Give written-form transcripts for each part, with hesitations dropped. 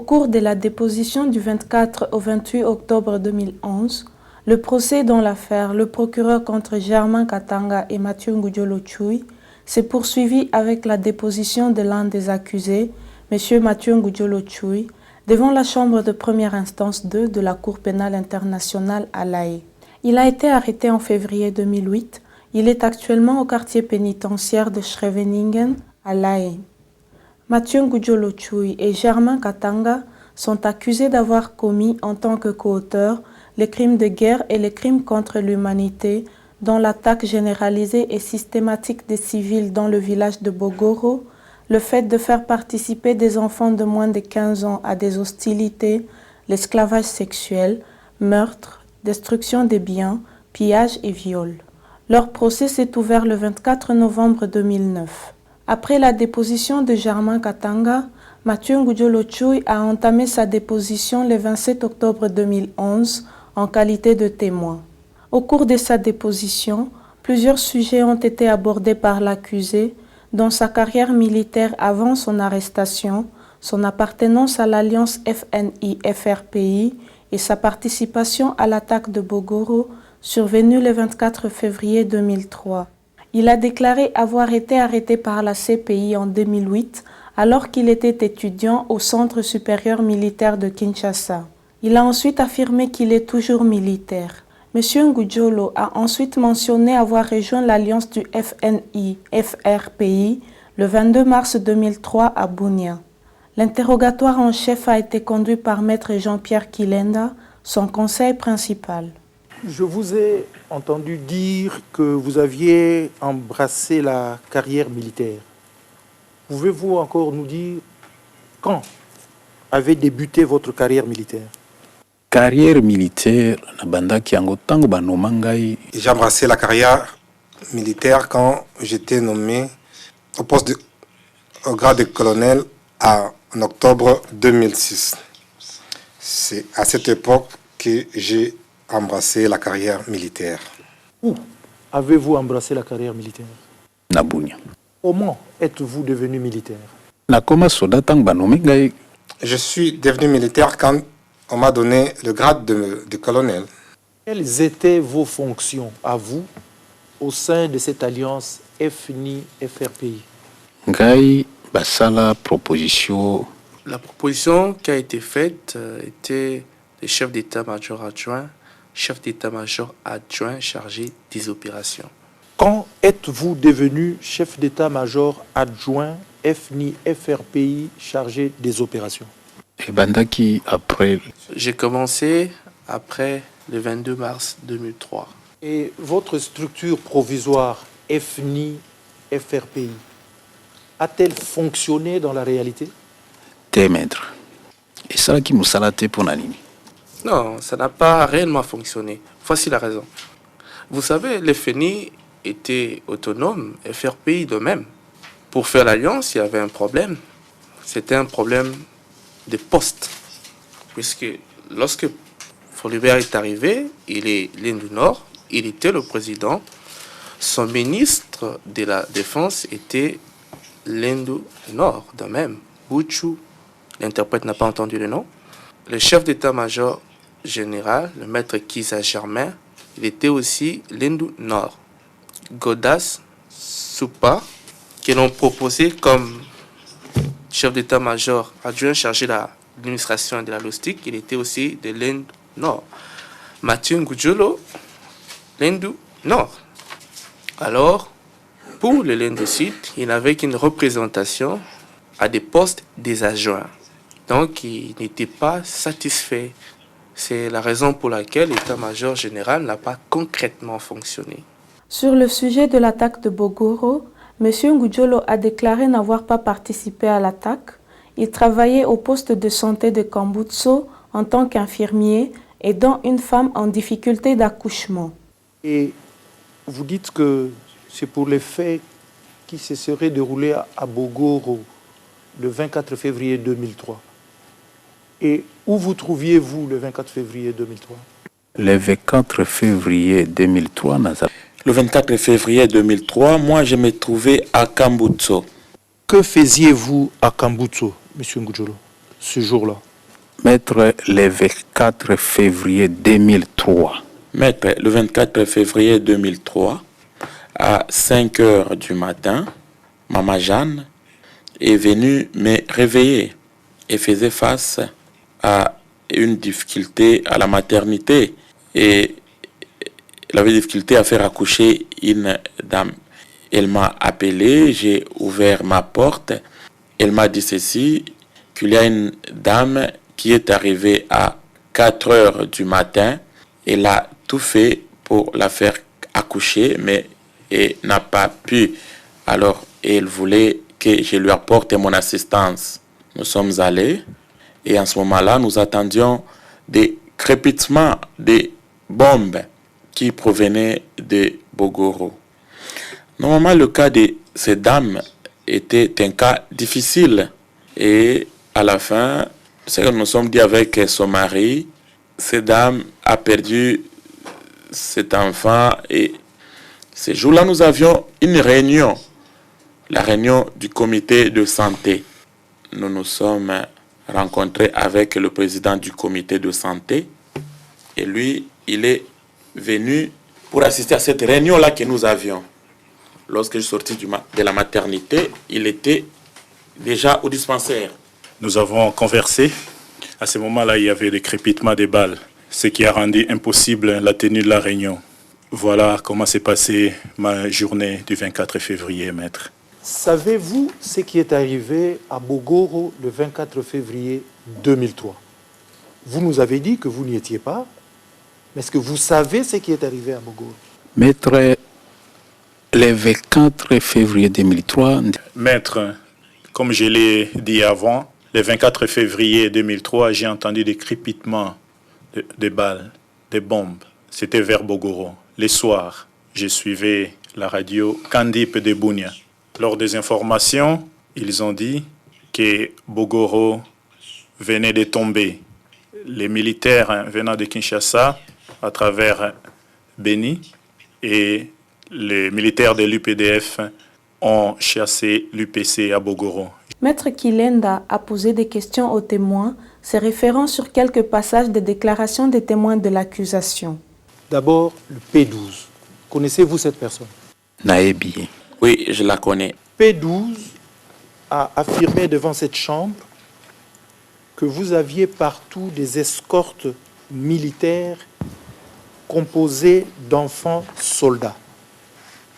cours de la déposition du 24 au 28 octobre 2011, le procès dans l'affaire Le procureur contre Germain Katanga et Mathieu Ngudjolo Tchoui s'est poursuivi avec la déposition de l'un des accusés, M. Mathieu Ngudjolo Tchoui, devant la chambre de première instance 2 de la Cour pénale internationale à La Haye. Il a été arrêté en février 2008. Il est actuellement au quartier pénitentiaire de Scheveningen à La Haye. Mathieu Ngudjolo Tchoui et Germain Katanga sont accusés d'avoir commis en tant que coauteurs les crimes de guerre et les crimes contre l'humanité dont l'attaque généralisée et systématique des civils dans le village de Bogoro, le fait de faire participer des enfants de moins de 15 ans à des hostilités, l'esclavage sexuel, meurtre, destruction des biens, pillage et viol. Leur procès s'est ouvert le 24 novembre 2009. Après la déposition de Germain Katanga, Mathieu Ngudjolo Tchoui a entamé sa déposition le 27 octobre 2011 en qualité de témoin. Au cours de sa déposition, plusieurs sujets ont été abordés par l'accusé, dont sa carrière militaire avant son arrestation, son appartenance à l'alliance FNI-FRPI et sa participation à l'attaque de Bogoro survenue le 24 février 2003. Il a déclaré avoir été arrêté par la CPI en 2008 alors qu'il était étudiant au Centre supérieur militaire de Kinshasa. Il a ensuite affirmé qu'il est toujours militaire. M. Ngudjolo a ensuite mentionné avoir rejoint l'alliance du FNI-FRPI le 22 mars 2003 à Bunia. L'interrogatoire en chef a été conduit par Maître Jean-Pierre Kilenda, son conseil principal. Je vous ai entendu dire que vous aviez embrassé la carrière militaire. Pouvez-vous encore nous dire quand avait débuté votre carrière militaire? Carrière militaire, j'ai embrassé la carrière militaire quand j'étais nommé au grade de colonel en octobre 2006. C'est à cette époque que j'ai embrassé la carrière militaire. Où avez-vous embrassé la carrière militaire? Nabunya. Comment êtes-vous devenu militaire? Je suis devenu militaire quand on m'a donné le grade de colonel. Quelles étaient vos fonctions à vous au sein de cette alliance FNI-FRPI? La proposition qui a été faite était le chef d'état-major adjoint chargé des opérations. Quand êtes-vous devenu chef d'état-major adjoint FNI-FRPI chargé des opérations? J'ai commencé après le 22 mars 2003. Et votre structure provisoire FNI-FRPI a-t-elle fonctionné dans la réalité? Non, ça n'a pas réellement fonctionné. Voici la raison. Vous savez, le FNI était autonome, FRPI de même. Pour faire l'alliance, il y avait un problème. C'était un problème de poste. Puisque lorsque Folibert est arrivé, il est l'Inde du Nord, il était le président. Son ministre de la Défense était l'Inde du Nord, de même. Bouchou, l'interprète n'a pas entendu le nom. Le chef d'état-major général, le maître Kisa Germain, il était aussi l'Inde du Nord. Godas Soupa, qui l'ont proposé comme chef d'état-major adjoint chargé de l'administration et de la logistique, il était aussi de l'Inde Nord. Mathieu Ngudjolo, l'Inde Nord. Alors, pour le l'Inde Sud, il n'avait qu'une représentation à des postes des adjoints. Donc, il n'était pas satisfait. C'est la raison pour laquelle l'état-major général n'a pas concrètement fonctionné. Sur le sujet de l'attaque de Bogoro, M. Ngudjolo a déclaré n'avoir pas participé à l'attaque. Il travaillait au poste de santé de Kambutso en tant qu'infirmier, aidant une femme en difficulté d'accouchement. Et vous dites que c'est pour les faits qui se seraient déroulés à Bogoro le 24 février 2003. Et où vous trouviez-vous le 24 février 2003? Le 24 février 2003, Le 24 février 2003, moi je me trouvais à Kambutso. Que faisiez-vous à Kambutso, M. Ngudjolo, ce jour-là? Maître, le 24 février 2003. Maître, le 24 février 2003, à 5 heures du matin, Maman Jeanne est venue me réveiller et faisait face à une difficulté à la maternité. Et elle avait difficulté à faire accoucher une dame. Elle m'a appelé, j'ai ouvert ma porte. Elle m'a dit ceci, qu'il y a une dame qui est arrivée à 4 heures du matin. Elle a tout fait pour la faire accoucher, mais elle n'a pas pu. Alors, elle voulait que je lui apporte mon assistance. Nous sommes allés et en ce moment-là, nous attendions des crépitements, des bombes qui provenaient de Bogoro. Normalement, le cas de ces dames était un cas difficile. Et à la fin, ce que nous nous sommes dit avec son mari, cette dame a perdu cet enfant. Et ce jour-là, nous avions une réunion, la réunion du comité de santé. Nous nous sommes rencontrés avec le président du comité de santé. Et lui, il est venu pour assister à cette réunion-là que nous avions. Lorsque je suis sorti de la maternité, il était déjà au dispensaire. Nous avons conversé. À ce moment-là, il y avait des crépitements des balles, ce qui a rendu impossible la tenue de la réunion. Voilà comment s'est passée ma journée du 24 février, maître. Savez-vous ce qui est arrivé à Bogoro le 24 février 2003? Vous nous avez dit que vous n'y étiez pas, mais est-ce que vous savez ce qui est arrivé à Bogoro? Maître, le 24 février 2003. Maître, comme je l'ai dit avant, le 24 février 2003, j'ai entendu des crépitements de balles, des bombes. C'était vers Bogoro. Les soirs, je suivais la radio Kandip de Bunia. Lors des informations, ils ont dit que Bogoro venait de tomber. Les militaires venant de Kinshasa, à travers Beni, et les militaires de l'UPDF ont chassé l'UPC à Bogoro. Maître Kilenda a posé des questions aux témoins, se référant sur quelques passages des déclarations des témoins de l'accusation. D'abord, le P12. Connaissez-vous cette personne? Naebi. Oui, je la connais. P12 a affirmé devant cette chambre que vous aviez partout des escortes militaires composées d'enfants soldats.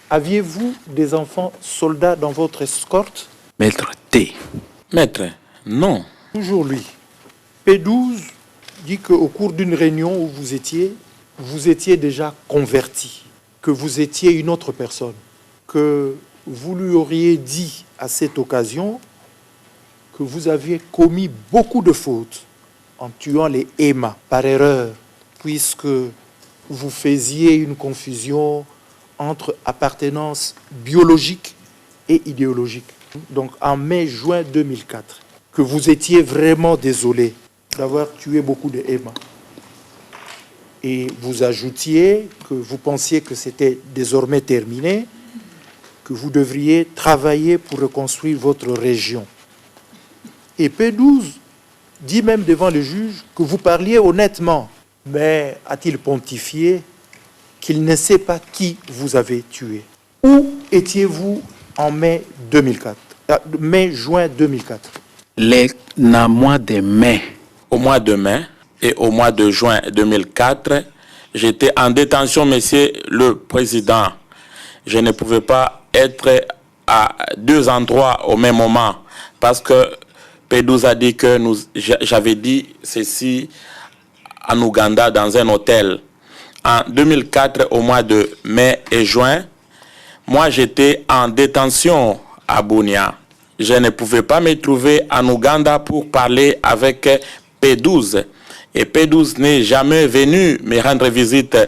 Aviez-vous des enfants soldats dans votre escorte? Maître T. Maître, non. Toujours lui. P12 dit qu'au cours d'une réunion où vous étiez déjà converti, que vous étiez une autre personne, que vous lui auriez dit à cette occasion que vous aviez commis beaucoup de fautes en tuant les Emma par erreur, puisque vous faisiez une confusion entre appartenance biologique et idéologique. Donc en mai-juin 2004, que vous étiez vraiment désolé d'avoir tué beaucoup de Emma. Et vous ajoutiez que vous pensiez que c'était désormais terminé, que vous devriez travailler pour reconstruire votre région. Et P12 dit même devant le juge que vous parliez honnêtement, mais a-t-il pontifié qu'il ne sait pas qui vous avez tué? Où étiez-vous en mai 2004, mai-juin 2004? Le mois de mai. Au mois de mai et au mois de juin 2004, j'étais en détention, monsieur le président. Je ne pouvais pas être à deux endroits au même moment parce que P12 a dit que j'avais dit ceci en Ouganda dans un hôtel. En 2004, au mois de mai et juin, moi j'étais en détention à Bunia. Je ne pouvais pas me trouver en Ouganda pour parler avec P12. Et P12 n'est jamais venu me rendre visite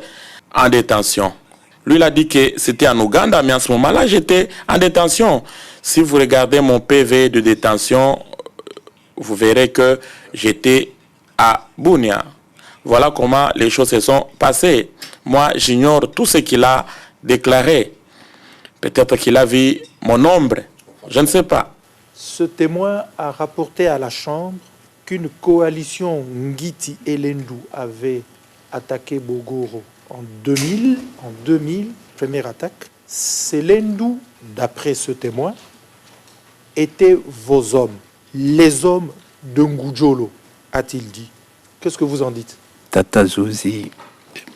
en détention. Lui, il a dit que c'était en Ouganda, mais en ce moment-là, j'étais en détention. Si vous regardez mon PV de détention, vous verrez que j'étais à Bunia. Voilà comment les choses se sont passées. Moi, j'ignore tout ce qu'il a déclaré. Peut-être qu'il a vu mon ombre. Je ne sais pas. Ce témoin a rapporté à la Chambre qu'une coalition Ngiti et Lendu avait attaqué Bogoro en 2000, première attaque. C'est Lendu, d'après ce témoin, étaient vos hommes, les hommes de Ngudjolo, a-t-il dit. Qu'est-ce que vous en dites? Tata Zouzi,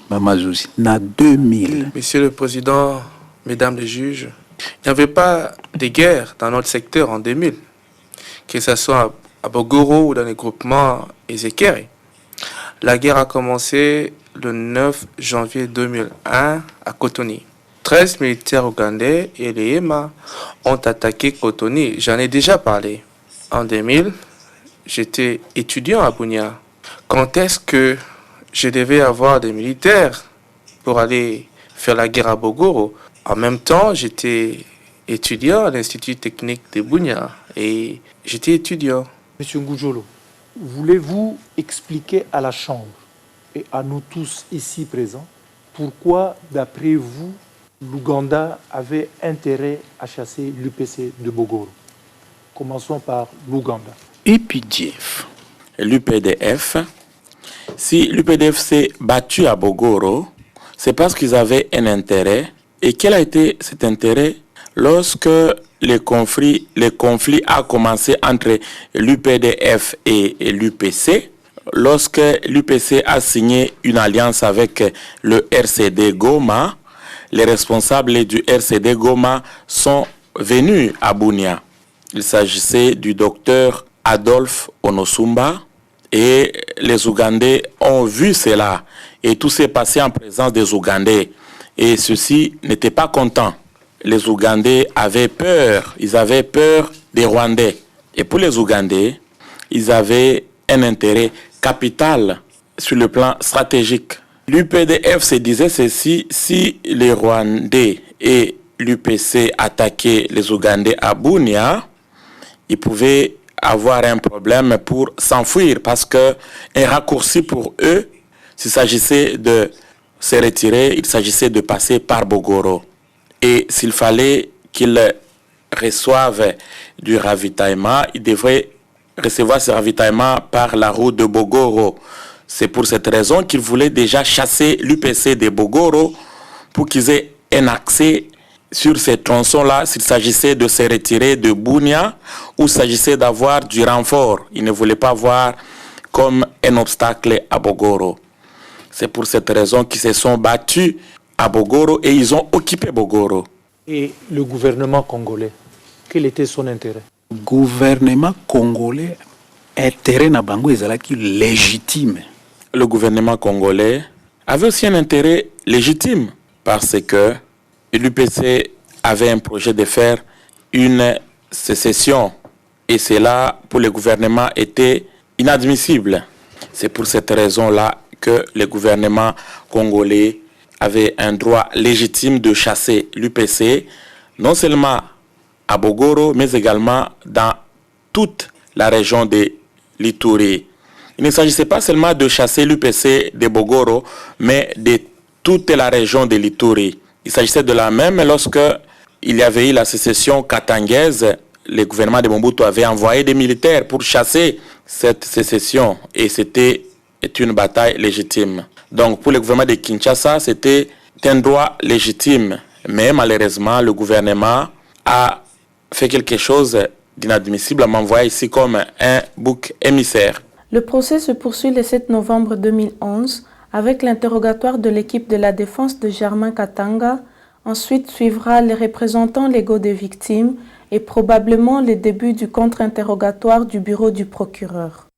Maman Zouzi, na 2000. Monsieur le Président, Mesdames les juges, il n'y avait pas de guerre dans notre secteur en 2000, que ce soit à Bogoro ou dans les groupements Ezekere. La guerre a commencé le 9 janvier 2001 à Kotoni. 13 militaires ougandais et les EMA ont attaqué Kotoni. J'en ai déjà parlé. En 2000, j'étais étudiant à Bunia. Quand est-ce que je devais avoir des militaires pour aller faire la guerre à Bogoro? En même temps, j'étais étudiant à l'Institut technique de Bunia et j'étais étudiant. Monsieur Ngudjolo, voulez-vous expliquer à la Chambre et à nous tous ici présents pourquoi, d'après vous, l'Ouganda avait intérêt à chasser l'UPC de Bogoro? Commençons par l'Ouganda. UPDF. L'UPDF, si l'UPDF s'est battu à Bogoro, c'est parce qu'ils avaient un intérêt. Et quel a été cet intérêt? Lorsque les conflits a commencé entre l'UPDF et l'UPC, lorsque l'UPC a signé une alliance avec le RCD Goma, les responsables du RCD Goma sont venus à Bunia. Il s'agissait du docteur Adolphe Onosumba et les Ougandais ont vu cela et tout s'est passé en présence des Ougandais et ceux-ci n'étaient pas contents. Les Ougandais avaient peur, ils avaient peur des Rwandais et pour les Ougandais, ils avaient un intérêt capital sur le plan stratégique. L'UPDF se disait ceci: si les Rwandais et l'UPC attaquaient les Ougandais à Bunia, ils pouvaient avoir un problème pour s'enfuir parce qu'un raccourci pour eux, s'il s'agissait de se retirer, il s'agissait de passer par Bogoro. Et s'il fallait qu'ils reçoivent du ravitaillement, ils devraient recevoir ce ravitaillement par la route de Bogoro. C'est pour cette raison qu'ils voulaient déjà chasser l'UPC de Bogoro pour qu'ils aient un accès sur ces tronçons-là s'il s'agissait de se retirer de Bunia ou s'agissait d'avoir du renfort. Ils ne voulaient pas voir comme un obstacle à Bogoro. C'est pour cette raison qu'ils se sont battus à Bogoro et ils ont occupé Bogoro. Et le gouvernement congolais, quel était son intérêt? Le gouvernement congolais, intérêt na bango ezalaki légitime. Le gouvernement congolais avait aussi un intérêt légitime parce que l'UPC avait un projet de faire une sécession et cela pour le gouvernement était inadmissible. C'est pour cette raison-là que le gouvernement congolais avait un droit légitime de chasser l'UPC, non seulement à Bogoro, mais également dans toute la région de l'Ituri. Il ne s'agissait pas seulement de chasser l'UPC de Bogoro, mais de toute la région de l'Ituri. Il s'agissait de la même lorsque il y avait eu la sécession katangaise. Le gouvernement de Mobutu avait envoyé des militaires pour chasser cette sécession et c'était une bataille légitime. Donc pour le gouvernement de Kinshasa, c'était un droit légitime. Mais malheureusement, le gouvernement a fait quelque chose d'inadmissible à m'envoyer ici comme un bouc émissaire. Le procès se poursuit le 7 novembre 2011 avec l'interrogatoire de l'équipe de la défense de Germain Katanga. Ensuite suivra les représentants légaux des victimes et probablement le début du contre-interrogatoire du bureau du procureur.